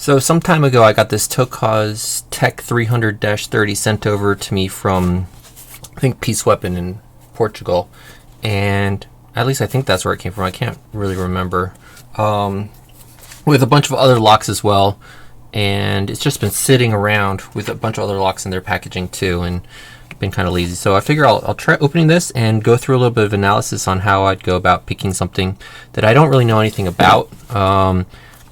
So some time ago, I got this Tokoz Tech 300-30 sent over to me from, I think, Peace Weapon in Portugal, and at least I think that's where it came from. I can't really remember. With a bunch of other locks as well, and it's just been sitting around with a bunch of other locks in their packaging too, and been kind of lazy. So I figure I'll try opening this and go through a little bit of analysis on how I'd go about picking something that I don't really know anything about.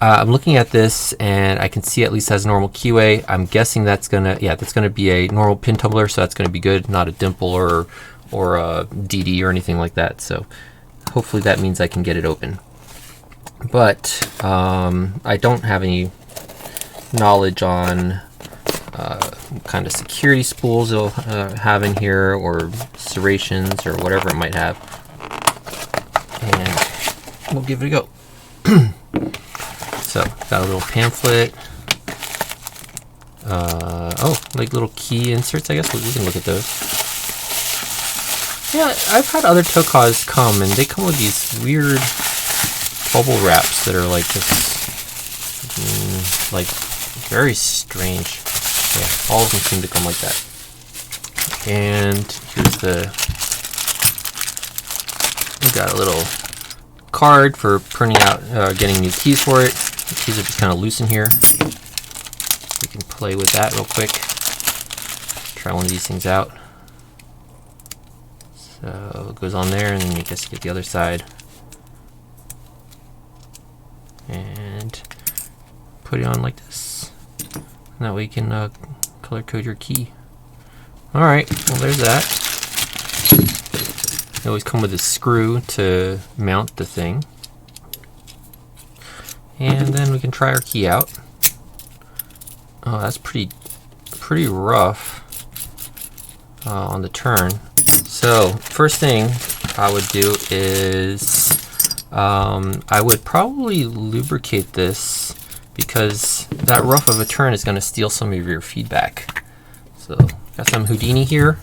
I'm looking at this and I can see at least has normal keyway. I'm guessing that's gonna be a normal pin tumbler, so that's gonna be good, not a dimple or a DD or anything like that. So hopefully that means I can get it open. But I don't have any knowledge on what kind of security spools it'll have in here, or serrations, or whatever it might have. And we'll give it a go. So, got a little pamphlet. Oh, like little key inserts, I guess. We can look at those. Yeah, I've had other Tokoz come, and they come with these weird bubble wraps that are like just like very strange. Yeah, all of them seem to come like that. And here's we got a little card for printing out, getting new keys for it. The keys are just kind of loose in here. We can play with that real quick. Try one of these things out. So it goes on there, and then you guess you get the other side. And put it on like this. And that way you can color code your key. Alright, well there's that. They always come with a screw to mount the thing. And then we can try our key out. Oh, that's pretty rough on the turn. So first thing I would do is I would probably lubricate this, because that rough of a turn is going to steal some of your feedback. So got some Houdini here.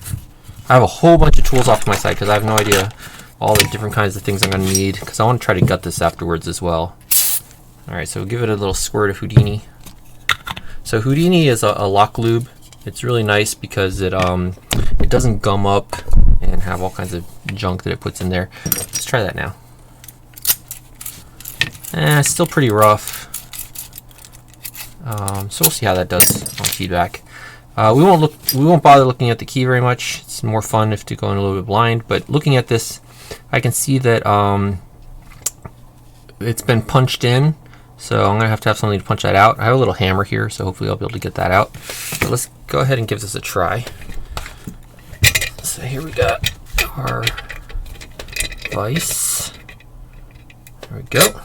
I have a whole bunch of tools off to my side because I have no idea all the different kinds of things I'm going to need, because I want to try to gut this afterwards as well. Alright, so we'll give it a little squirt of Houdini. So Houdini is a lock lube. It's really nice because it doesn't gum up and have all kinds of junk that it puts in there. Let's try that now. Still pretty rough. So we'll see how that does on feedback. We won't bother looking at the key very much. It's more fun if to go in a little bit blind. But looking at this, I can see that it's been punched in. So I'm gonna have to have something to punch that out. I have a little hammer here, so hopefully I'll be able to get that out. But let's go ahead and give this a try. So here we got our vise. There we go.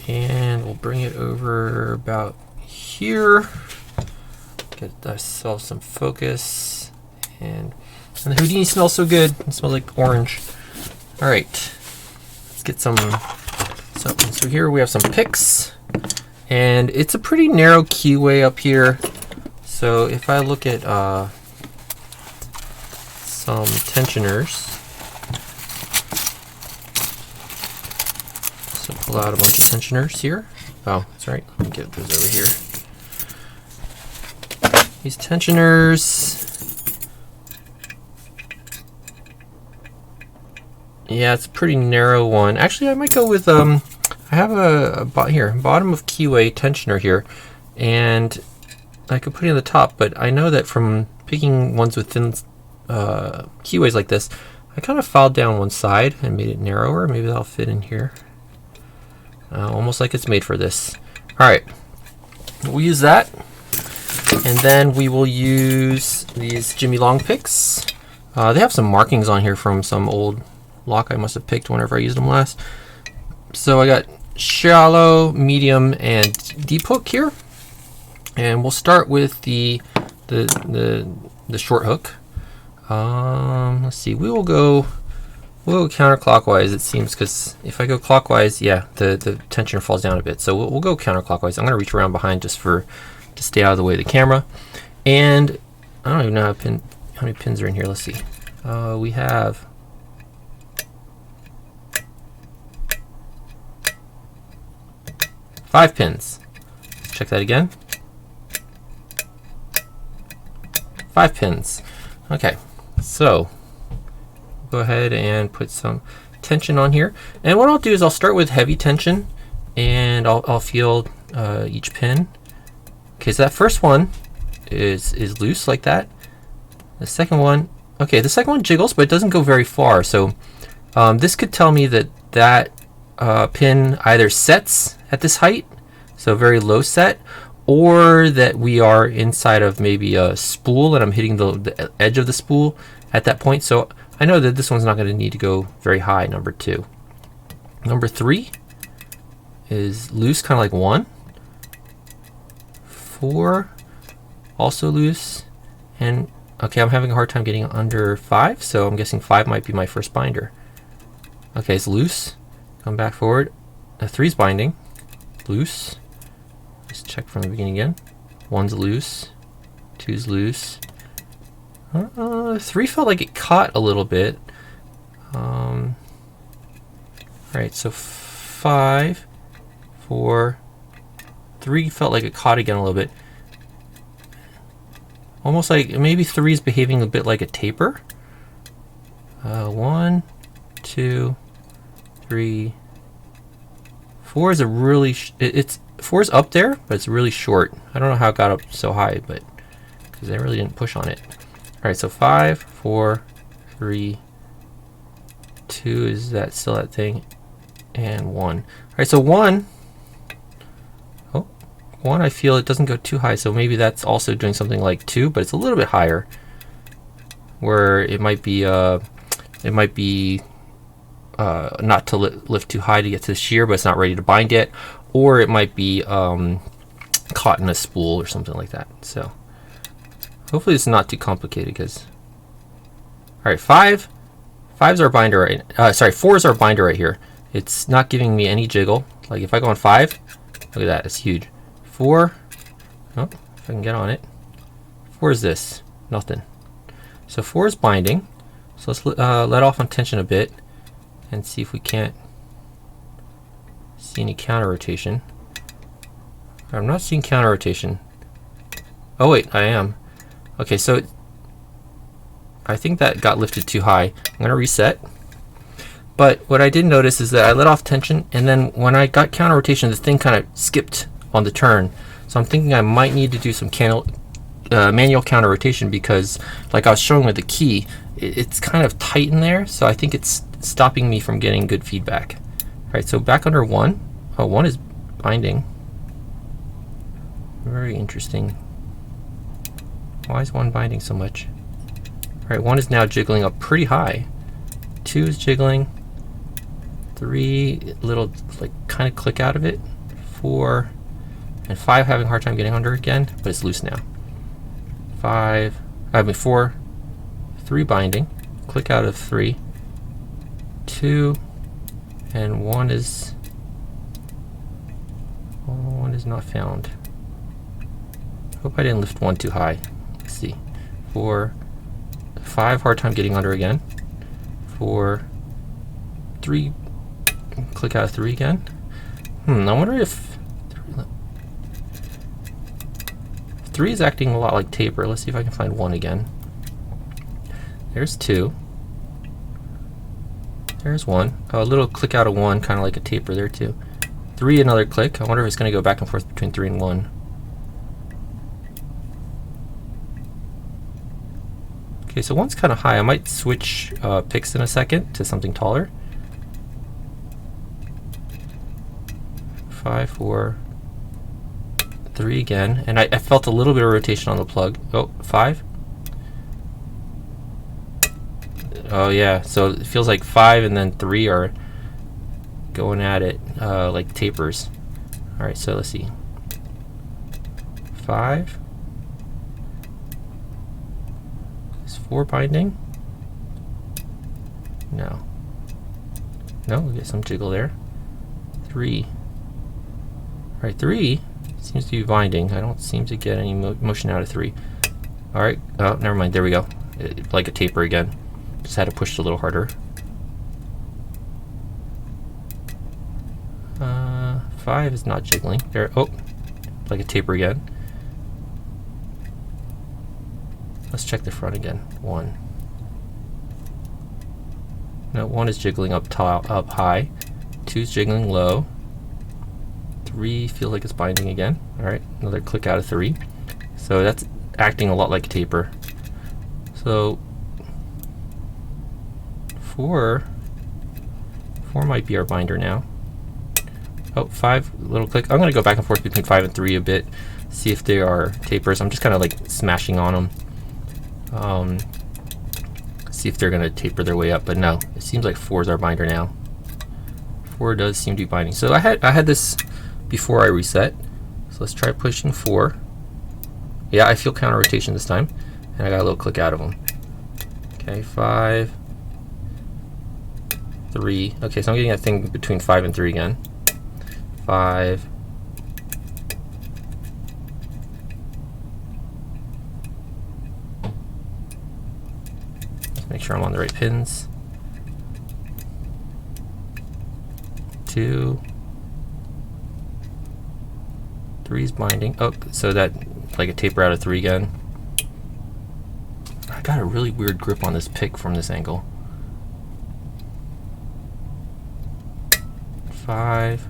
And we'll bring it over about here. Get ourselves some focus. And the Houdini smells so good. It smells like orange. Alright. Let's get some. So here we have some picks. And it's a pretty narrow keyway up here. So if I look at some tensioners. So pull out a bunch of tensioners here. Oh, that's right. Let me get those over here. These tensioners. Yeah, it's a pretty narrow one. Actually, I might go with I have a bottom of keyway tensioner here, and I could put it on the top. But I know that from picking ones with thin keyways like this, I kind of filed down one side and made it narrower. Maybe that'll fit in here. Almost like it's made for this. Alright, we'll use that, and then we will use these Jimmy Long picks. They have some markings on here from some old lock I must have picked whenever I used them last. So I got shallow, medium, and deep hook here, and we'll start with the short hook. Let's see, we'll go counterclockwise, it seems, because if I go clockwise, yeah, the tensioner falls down a bit. So we'll go counterclockwise. I'm going to reach around behind just to stay out of the way of the camera. And I don't even know how many pins are in here. Let's see. We have 5 pins. check that again. 5 pins. Okay, so go ahead and put some tension on here. And what I'll do is I'll start with heavy tension, and I'll feel each pin. Okay, so that first one is loose like that. The second one, okay, the second one jiggles, but it doesn't go very far. So this could tell me that that pin either sets at this height, so very low set, or that we are inside of maybe a spool and I'm hitting the edge of the spool at that point. So I know that this one's not going to need to go very high, number 2. Number 3 is loose, kind of like 1. 4, also loose. And okay, I'm having a hard time getting under 5, so I'm guessing 5 might be my first binder. Okay, it's loose. Come back forward. 3's binding. Loose. Let's check from the beginning again. 1's loose. 2's loose. 3 felt like it caught a little bit. Alright, so 5, 4, 3 felt like it caught again a little bit. Almost like maybe 3 is behaving a bit like a taper. 1, 2, 3, 4 is a really it's 4 is up there, but it's really short. I don't know how it got up so high, but because I really didn't push on it. All right, so 5, 4, 3, 2 is that still that thing, and 1. All right, so 1. Oh, 1. I feel it doesn't go too high, so maybe that's also doing something like 2, but it's a little bit higher, where it might be not to lift too high to get to the shear, but it's not ready to bind yet, or it might be caught in a spool or something like that. So hopefully it's not too complicated, because all right, 5's our binder right. Sorry, 4 is our binder right here. It's not giving me any jiggle. Like if I go on 5, look at that, it's huge. 4, oh, if I can get on it. 4 is this, nothing. So 4 is binding. So let's let off on tension a bit and see if we can't see any counter rotation. I'm not seeing counter rotation. Oh wait, I am. Okay, so I think that got lifted too high. I'm gonna reset. But what I did notice is that I let off tension, and then when I got counter rotation, the thing kind of skipped on the turn. So I'm thinking I might need to do some manual counter rotation, because like I was showing with the key, it's kind of tight in there, so I think it's stopping me from getting good feedback. All right, so back under 1. Oh, 1 is binding. Very interesting. Why is 1 binding so much? All right, 1 is now jiggling up pretty high. 2 is jiggling. 3, little like kind of click out of it. 4 and 5 having a hard time getting under again, but it's loose now. 4, 3 binding, click out of 3, 2, and 1 is not found. Hope I didn't lift 1 too high. Let's see. 4, 5, hard time getting under again. 4, 3, click out of 3 again. I wonder if 3 is acting a lot like taper. Let's see if I can find 1 again. There's 2. There's 1. Oh, a little click out of 1, kind of like a taper there too. 3, another click. I wonder if it's going to go back and forth between 3 and 1. Okay, so 1's kind of high. I might switch picks in a second to something taller. 5, 4, 3 again, and I felt a little bit of rotation on the plug. Oh, 5. Oh yeah, so it feels like 5 and then 3 are going at it like tapers. All right, so let's see. 5. Is 4 binding? No. No, we get some jiggle there. 3. All right, 3 seems to be binding. I don't seem to get any motion out of 3. All right. Oh, never mind. There we go. Like a taper again. Just had to push it a little harder. 5 is not jiggling. There. Oh, like a taper again. Let's check the front again. 1. No, 1 is jiggling up high. 2 is jiggling low. 3 feels like it's binding again. All right, another click out of 3. So that's acting a lot like a taper. So 4 might be our binder now. Oh, 5, little click. I'm gonna go back and forth between 5 and 3 a bit, see if they are tapers. I'm just kind of like smashing on them. See if they're gonna taper their way up, but no, it seems like 4 is our binder now. 4 does seem to be binding. So I had this before I reset. So let's try pushing 4. Yeah, I feel counter rotation this time, and I got a little click out of them. Okay, 5, 3. Okay, so I'm getting that thing between 5 and 3 again. 5. Let's make sure I'm on the right pins. 2. 3 is binding. Oh, so that like a taper out of 3 again. I got a really weird grip on this pick from this angle. 5,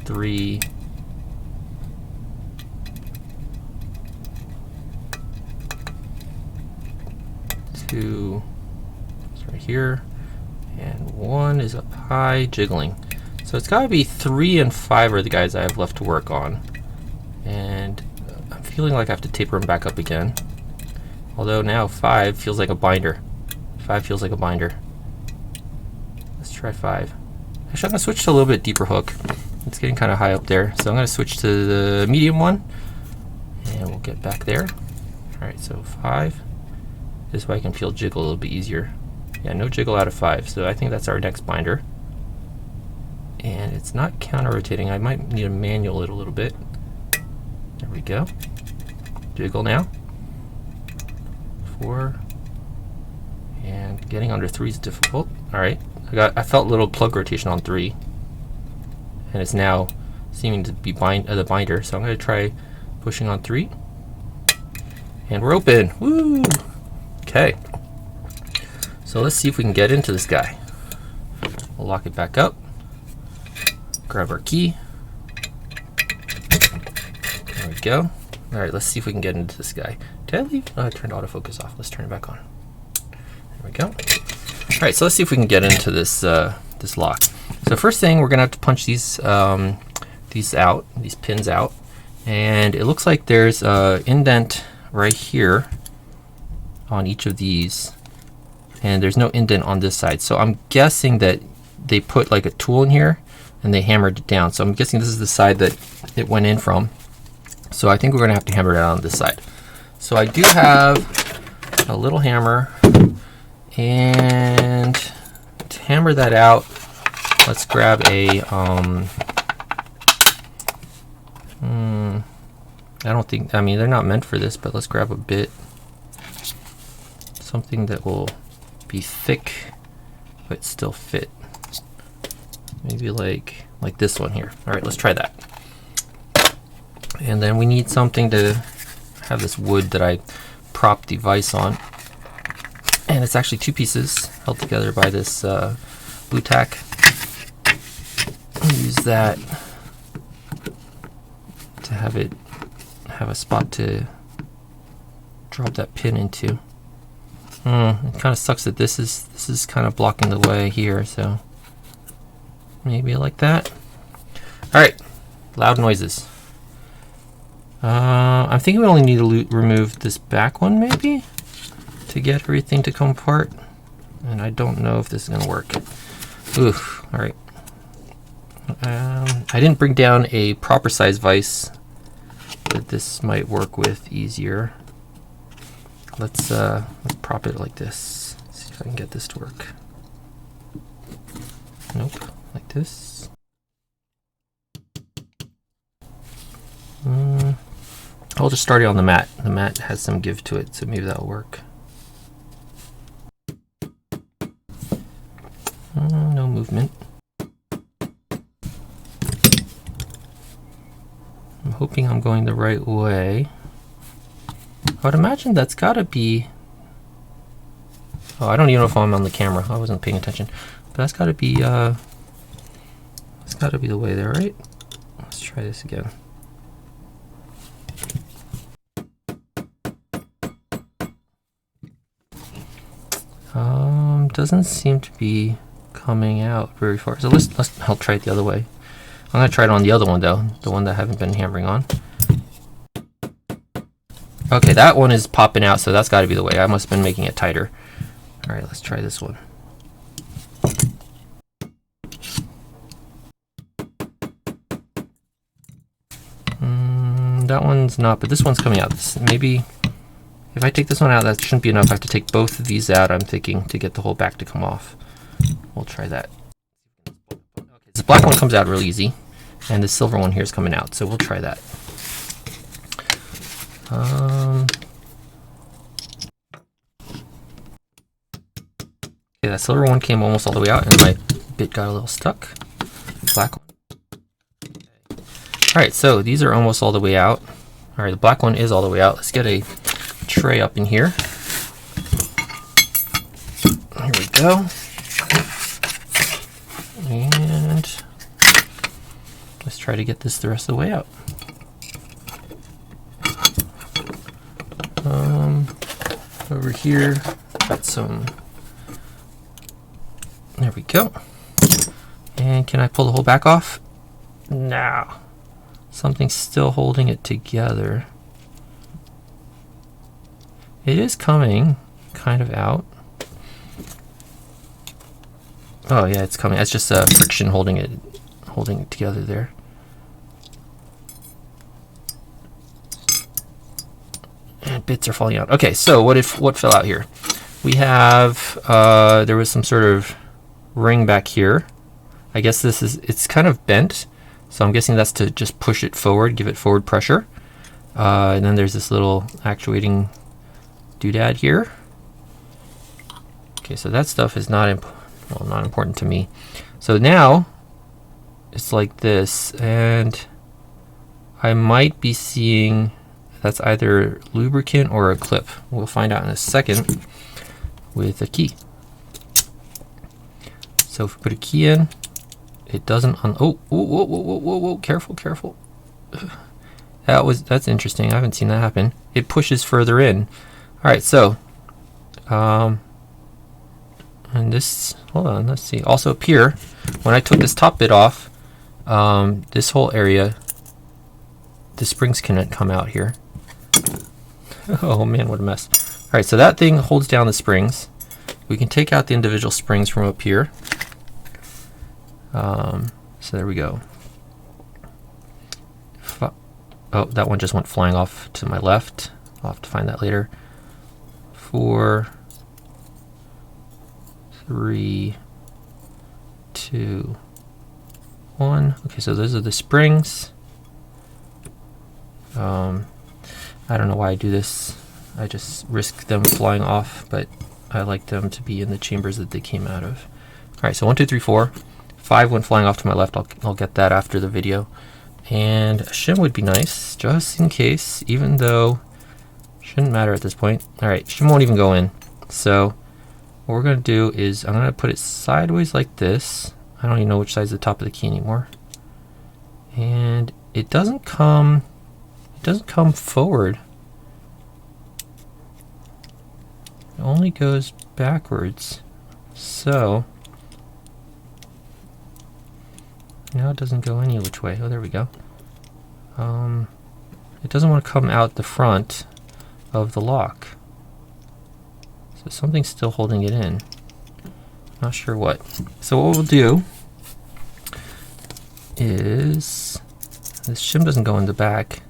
3, 2, it's right here, and 1 is up high, jiggling. So it's got to be 3 and 5 are the guys I have left to work on, and I'm feeling like I have to taper them back up again. Although now 5 feels like a binder. 5 feels like a binder. Let's try 5. Actually, I'm going to switch to a little bit deeper hook. It's getting kind of high up there, so I'm going to switch to the medium one, and we'll get back there. All right, so 5. This way I can feel jiggle a little bit easier. Yeah, no jiggle out of 5, so I think that's our next binder. And it's not counter rotating. I might need to manual it a little bit. There we go. Jiggle now. 4. And getting under 3 is difficult. All right, I felt a little plug rotation on 3, and it's now seeming to be the binder. So I'm going to try pushing on 3, and we're open. Woo! Okay. So let's see if we can get into this guy. We'll lock it back up. Grab our key. There we go. All right, let's see if we can get into this guy. Did I leave? Oh, I turned autofocus off. Let's turn it back on. There we go. All right, so let's see if we can get into this this lock. So first thing, we're gonna have to punch these pins out, and it looks like there's an indent right here on each of these, and there's no indent on this side. So I'm guessing that they put like a tool in here and they hammered it down. So I'm guessing this is the side that it went in from. So I think we're gonna have to hammer it out on this side. So I do have a little hammer, and to hammer that out, let's grab a I mean, they're not meant for this, but let's grab a bit, something that will be thick but still fit. Maybe like this one here. All right, let's try that. And then we need something to have this wood that I prop the vise on, and it's actually 2 pieces held together by this blue tack. Use that to have a spot to drop that pin into. It kind of sucks that this is kind of blocking the way here, so maybe like that. All right, loud noises. I'm thinking we only need to remove this back one maybe to get everything to come apart, and I don't know if this is gonna work. Oof. All right. I didn't bring down a proper size vise that this might work with easier. Let's prop it like this. See if I can get this to work. Nope, like this. I'll just start it on the mat. The mat has some give to it, so maybe that'll work. No movement. I'm hoping I'm going the right way. I would imagine that's gotta be, oh, I don't even know if I'm on the camera. I wasn't paying attention. But that's gotta be the way there, right? Let's try this again. Doesn't seem to be coming out very far. So I'll try it the other way. I'm gonna try it on the other one though, the one that I haven't been hammering on. Okay, that one is popping out, so that's got to be the way. I must have been making it tighter. All right, let's try this one. That one's not, but this one's coming out. Maybe if I take this one out, that shouldn't be enough. I have to take both of these out, I'm thinking, to get the whole back to come off. We'll try that. Okay, this black one comes out real easy, and the silver one here is coming out, so we'll try that. Okay, that silver one came almost all the way out, and my bit got a little stuck. Black one. Okay. All right, so these are almost all the way out. All right, the black one is all the way out. Let's get a tray up in here. Here we go. And let's try to get this the rest of the way out. Over here, got some, there we go. And can I pull the whole back off? No. Something's still holding it together. It is coming kind of out. Oh yeah, it's coming. That's just friction holding it together there. And bits are falling out. Okay, so what fell out here? We have there was some sort of ring back here. I guess it's kind of bent, so I'm guessing that's to just push it forward, give it forward pressure. And then there's this little actuating doodad here. Okay, so that stuff is not important to me. So now it's like this, and I might be seeing that's either lubricant or a clip. We'll find out in a second with a key. So if we put a key in, it doesn't whoa, careful. That's interesting. I haven't seen that happen. It pushes further in. All right, so and this, hold on, let's see. Also up here, when I took this top bit off, this whole area, the springs can come out here. Oh man, what a mess. All right, so that thing holds down the springs. We can take out the individual springs from up here. So there we go. Oh, that one just went flying off to my left. I'll have to find that later. 4, 3, 2, 1. Okay, so those are the springs. I don't know why I do this. I just risk them flying off, but I like them to be in the chambers that they came out of. All right, so 1, 2, 3, 4. 5 went flying off to my left. I'll get that after the video. And a shim would be nice, just in case, even though shouldn't matter at this point. All right, shim won't even go in. So what we're gonna do is I'm gonna put it sideways like this. I don't even know which side's the top of the key anymore. And it doesn't come forward. It only goes backwards. So now it doesn't go any which way. Oh, there we go. It doesn't want to come out the front of the lock. So something's still holding it in. Not sure what. So what we'll do is, this shim doesn't go in the back.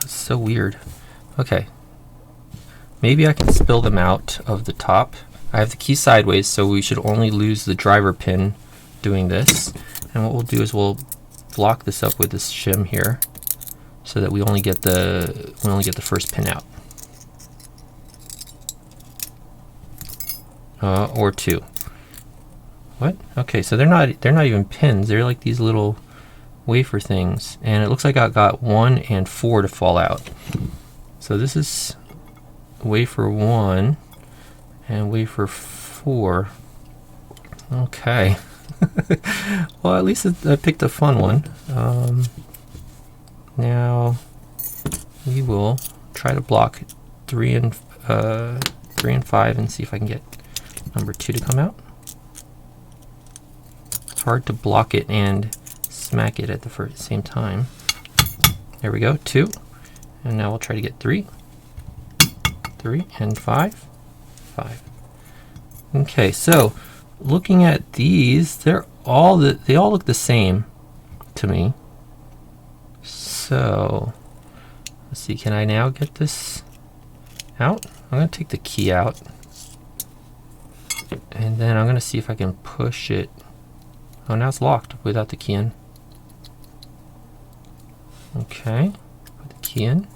It's so weird. Okay. Maybe I can spill them out of the top. I have the key sideways, so we should only lose the driver pin doing this. And what we'll do is we'll block this up with this shim here, so that we only get the first pin out, or 2. What? Okay, so they're not even pins. They're like these little wafer things, and it looks like I got 1 and 4 to fall out. So this is wafer 1 and wafer 4. Okay. Well, at least I picked a fun one. Now we will try to block 3 and 5 and see if I can get number 2 to come out. It's hard to block it and smack it at the same time. There we go, 2. And now we'll try to get 3 and 5. Okay, so looking at these, they all look the same to me. So let's see, can I now get this out? I'm going to take the key out, and then I'm going to see if I can push it. Oh, now it's locked without the key in. Okay, put the key in.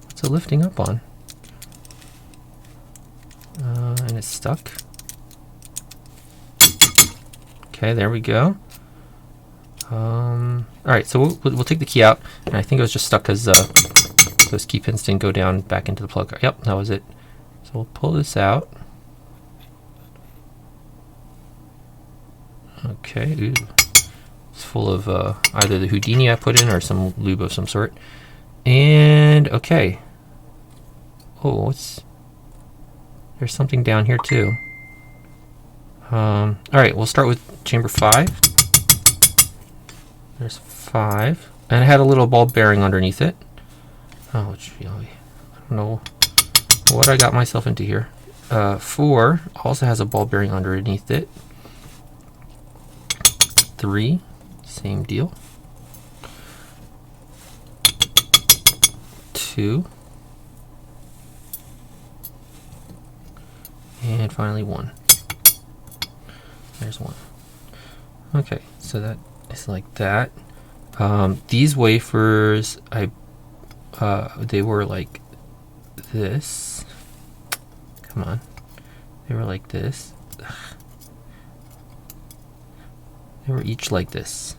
What's it lifting up on? And it's stuck. Okay, there we go. Alright, so we'll take the key out, and I think it was just stuck because those key pins didn't go down back into the plug. Yep, that was it. So we'll pull this out. Okay, ooh. It's full of either the Houdini I put in or some lube of some sort. And okay. Oh, there's something down here too. Alright, we'll start with chamber 5. There's 5. And it had a little ball bearing underneath it. Oh, gee, I don't know what I got myself into here. 4 also has a ball bearing underneath it. 3, same deal. 2. And finally 1. There's 1. Okay, so that is like that. These wafers, they were like this. Come on. They were like this. They were each like this.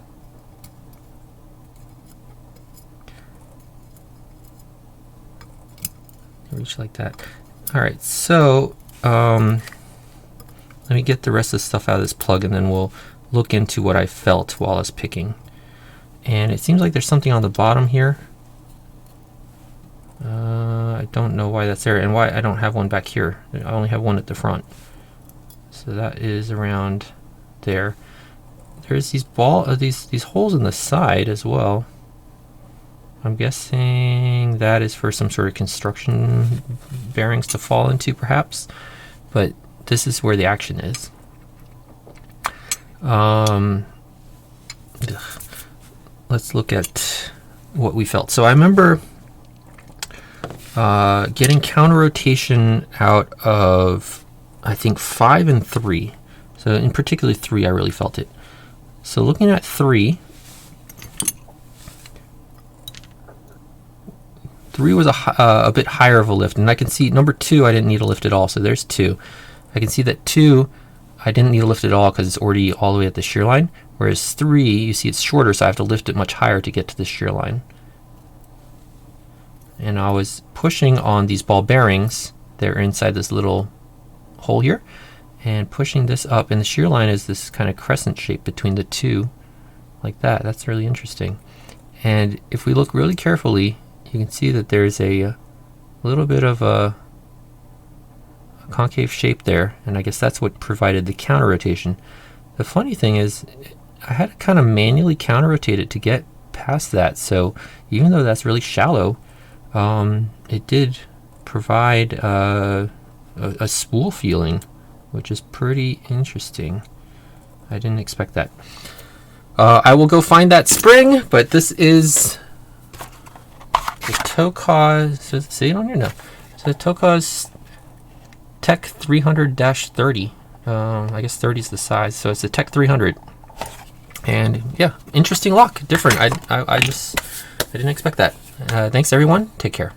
They were each like that. Alright, so let me get the rest of the stuff out of this plug, and then we'll look into what I felt while I was picking. And it seems like there's something on the bottom here. I don't know why that's there, and why I don't have one back here. I only have one at the front. So that is around there. There's these these holes in the side as well. I'm guessing that is for some sort of construction bearings to fall into, perhaps. But this is where the action is. Let's look at what we felt. So I remember getting counter rotation out of, I think, 5 and 3. So in particular 3, I really felt it. So looking at 3 was a bit higher of a lift, and I can see number 2 I didn't need a lift at all, so there's 2. I can see that 2 I didn't need a lift at all because it's already all the way at the shear line, whereas 3, you see it's shorter, so I have to lift it much higher to get to the shear line. And I was pushing on these ball bearings. They're inside this little hole here, and pushing this up, and the shear line is this kind of crescent shape between the 2, like that. That's really interesting. And if we look really carefully, you can see that there's a little bit of a concave shape there, and I guess that's what provided the counter rotation. The funny thing is, I had to kind of manually counter rotate it to get past that, so even though that's really shallow, it did provide a spool feeling, which is pretty interesting. I didn't expect that. I will go find that spring, but this is the Tokoz, see it on here? No. It's the Tokoz Tech 300-30. I guess 30 is the size, so it's the Tech 300. And yeah, interesting lock, different. I didn't expect that. Thanks everyone, take care.